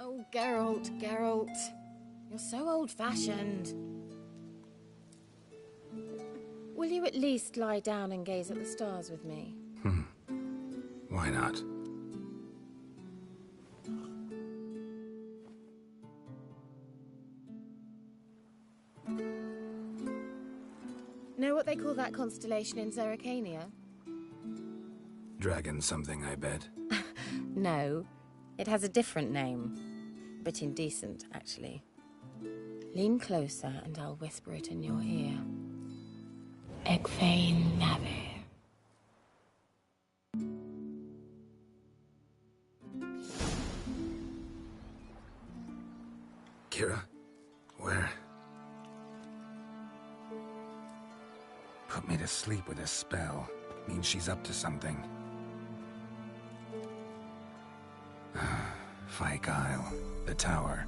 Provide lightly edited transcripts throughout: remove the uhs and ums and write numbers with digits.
Oh, Geralt, Geralt. You're so old-fashioned. Will you at least lie down and gaze at the stars with me? Why not? Know what they call that constellation in Zerrikania? Dragon something, I bet. No, it has a different name. Bit indecent, actually. Lean closer and I'll whisper it in your ear. Egfain Nave. Kira? Where? Put me to sleep with a spell. Means she's up to something. Fyke Isle. The tower.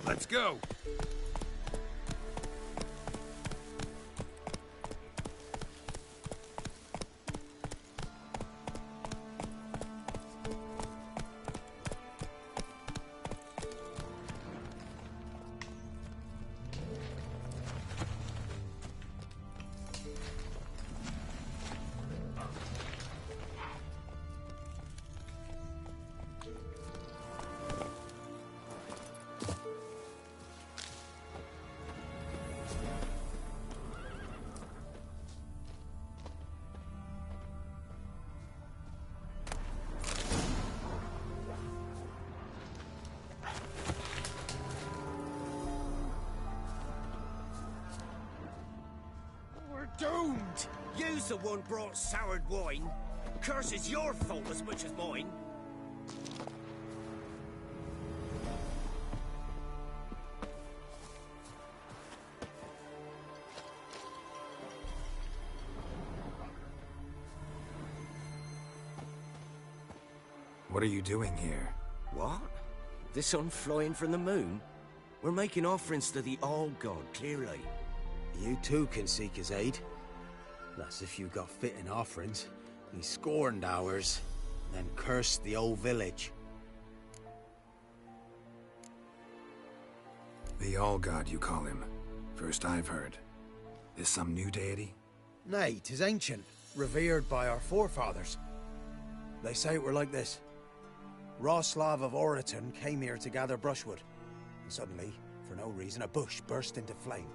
Let's go! Doomed! You's the one brought soured wine. Curse is your fault as much as mine. What are you doing here? What? The sun flying from the moon? We're making offerings to the All-God, clearly. You too can seek his aid. That's if you got fitting offerings. He scorned ours, then cursed the old village. The All-God, you call him. First I've heard. Is some new deity? Nay, 'tis ancient, revered by our forefathers. They say it were like this. Roslav of Oriton came here to gather brushwood. And suddenly, for no reason, a bush burst into flame.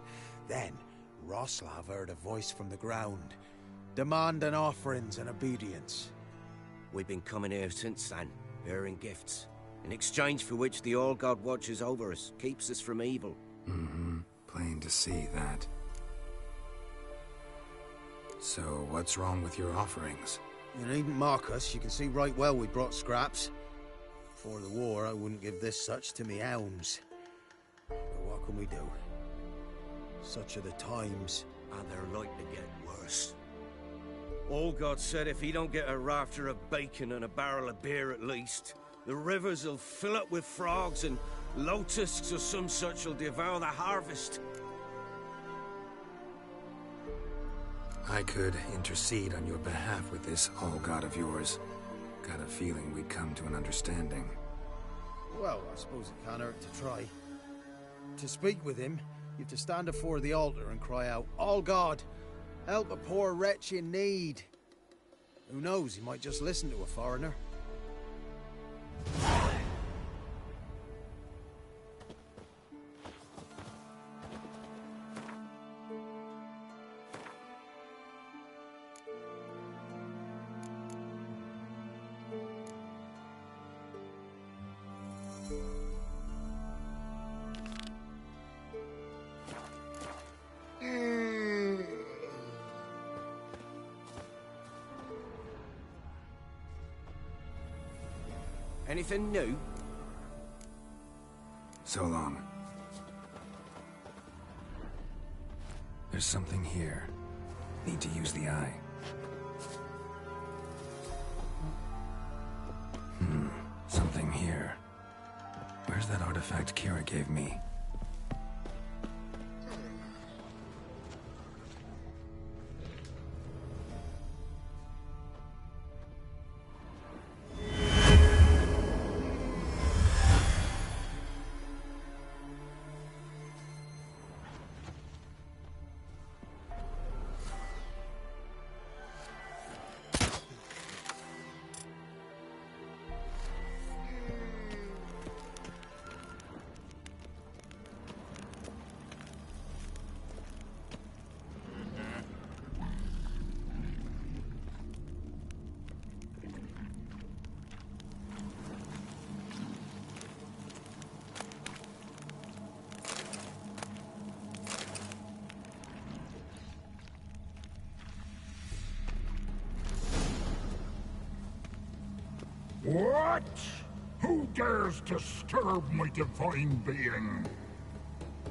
Then, Roslav heard a voice from the ground, demanding offerings and obedience. We've been coming here since then, bearing gifts, in exchange for which the All-God watches over us, keeps us from evil. Mm-hmm. Plain to see that. So, what's wrong with your offerings? You needn't mock us, you can see right well we brought scraps. Before the war, I wouldn't give this such to me hounds. But what can we do? Such are the times. And they're like to get worse. All-God said if he don't get a rafter of bacon and a barrel of beer at least, the rivers will fill up with frogs and locusts or some such will devour the harvest. I could intercede on your behalf with this All-God of yours. Got a feeling we'd come to an understanding. Well, I suppose it can't hurt to try. To speak with him, you have to stand before the altar and cry out, "All God, help a poor wretch in need." Who knows, he might just listen to a foreigner. Anything new? So long. There's something here. Need to use the eye. Something here. Where's that artifact Kira gave me? What? Who dares disturb my divine being?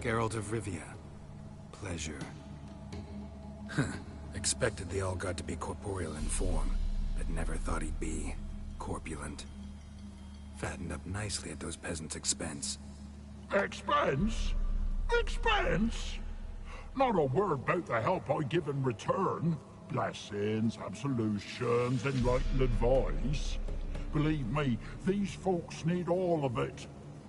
Geralt of Rivia. Pleasure. Expected the All-God to be corporeal in form, but never thought he'd be corpulent. Fattened up nicely at those peasants' expense. Expense? Expense? Not a word about the help I give in return. Blessings, absolutions, enlightened advice. Believe me, these folks need all of it.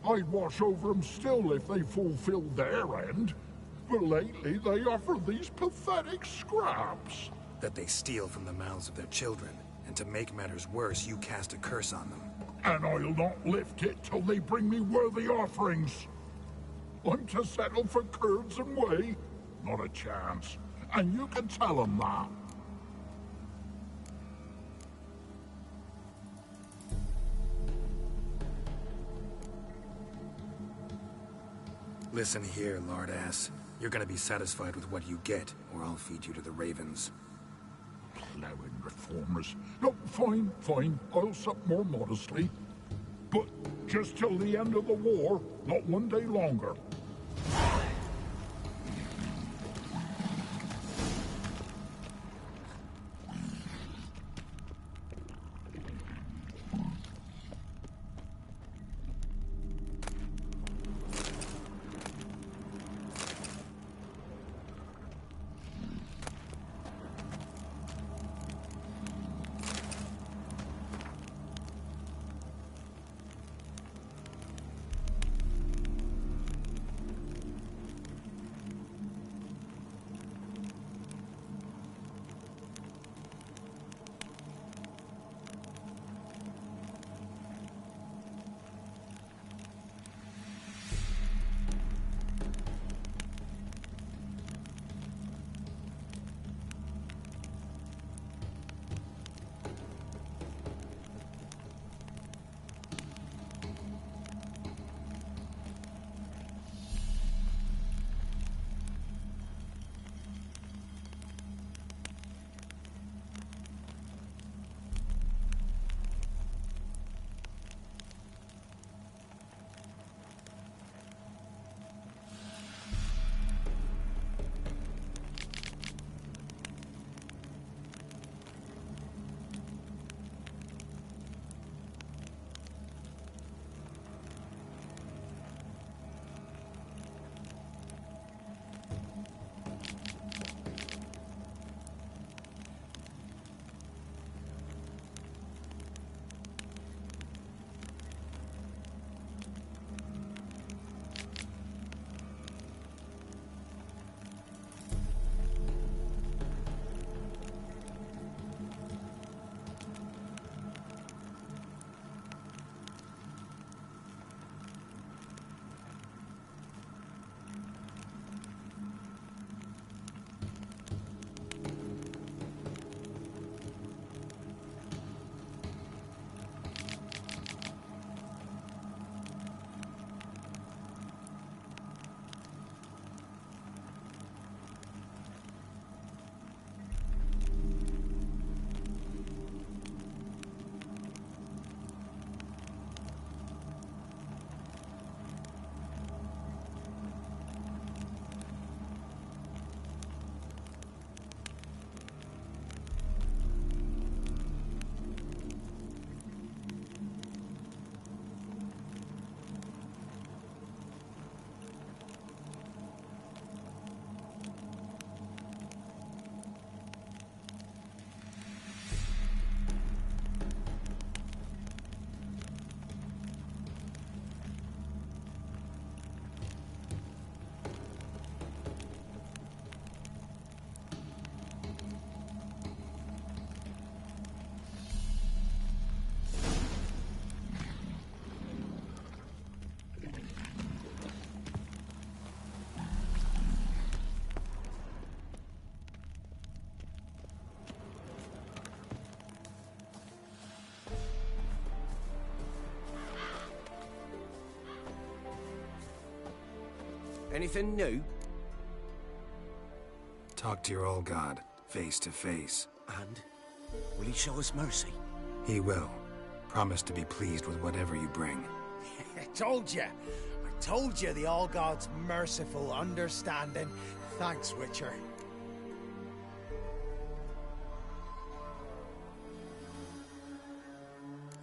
I'd watch over them still if they fulfilled their end. But lately they offer these pathetic scraps. That they steal from the mouths of their children, and to make matters worse, you cast a curse on them. And I'll not lift it till they bring me worthy offerings. I'm to settle for curds and whey? Not a chance. And you can tell them that. Listen here, lard-ass. You're gonna be satisfied with what you get, or I'll feed you to the ravens. Plowing reformers. No, fine, fine. I'll sup more modestly. But just till the end of the war, not one day longer. Anything new? Talk to your old god, face to face. And? Will he show us mercy? He will. Promise to be pleased with whatever you bring. I told you! I told you the All God's merciful, understanding. Thanks, Witcher.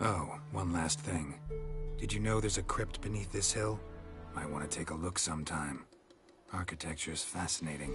Oh, one last thing. Did you know there's a crypt beneath this hill? Might want to take a look sometime. Architecture's fascinating.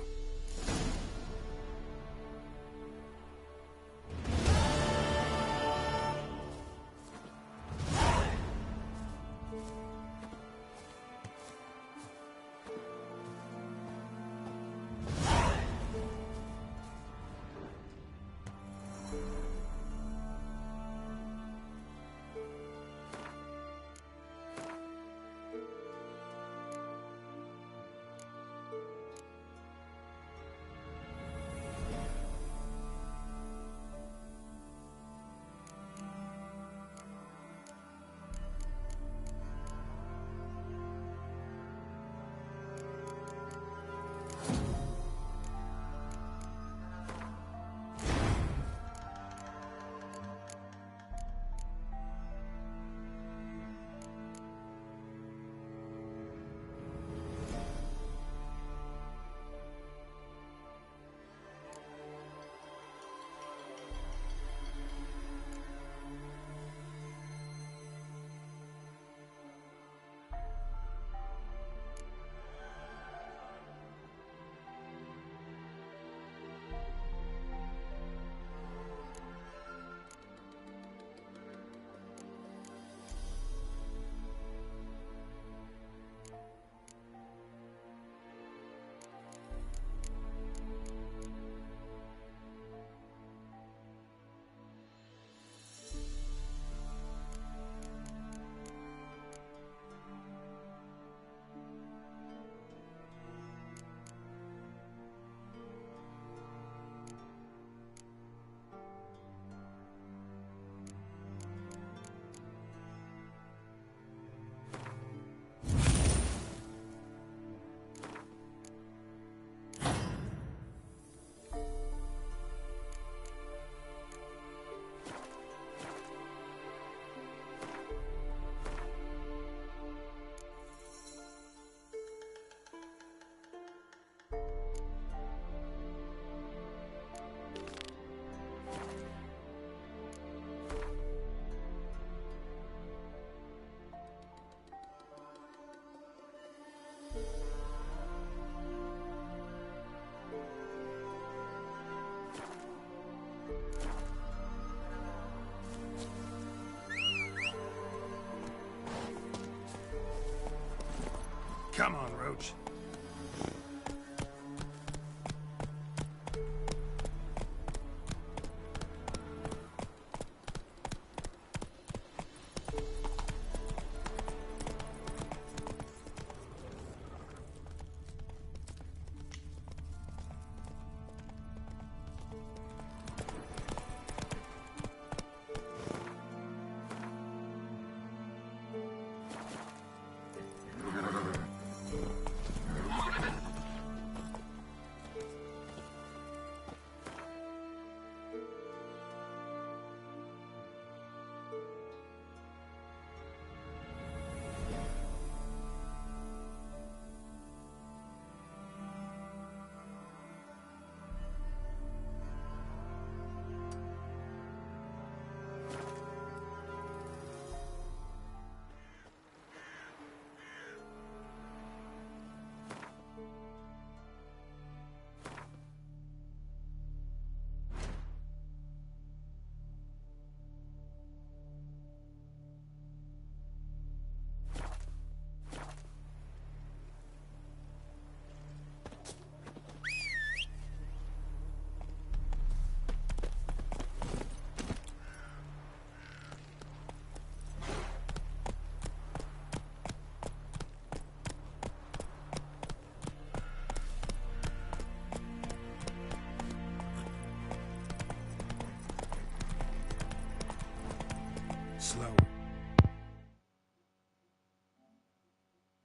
Come on, Roach.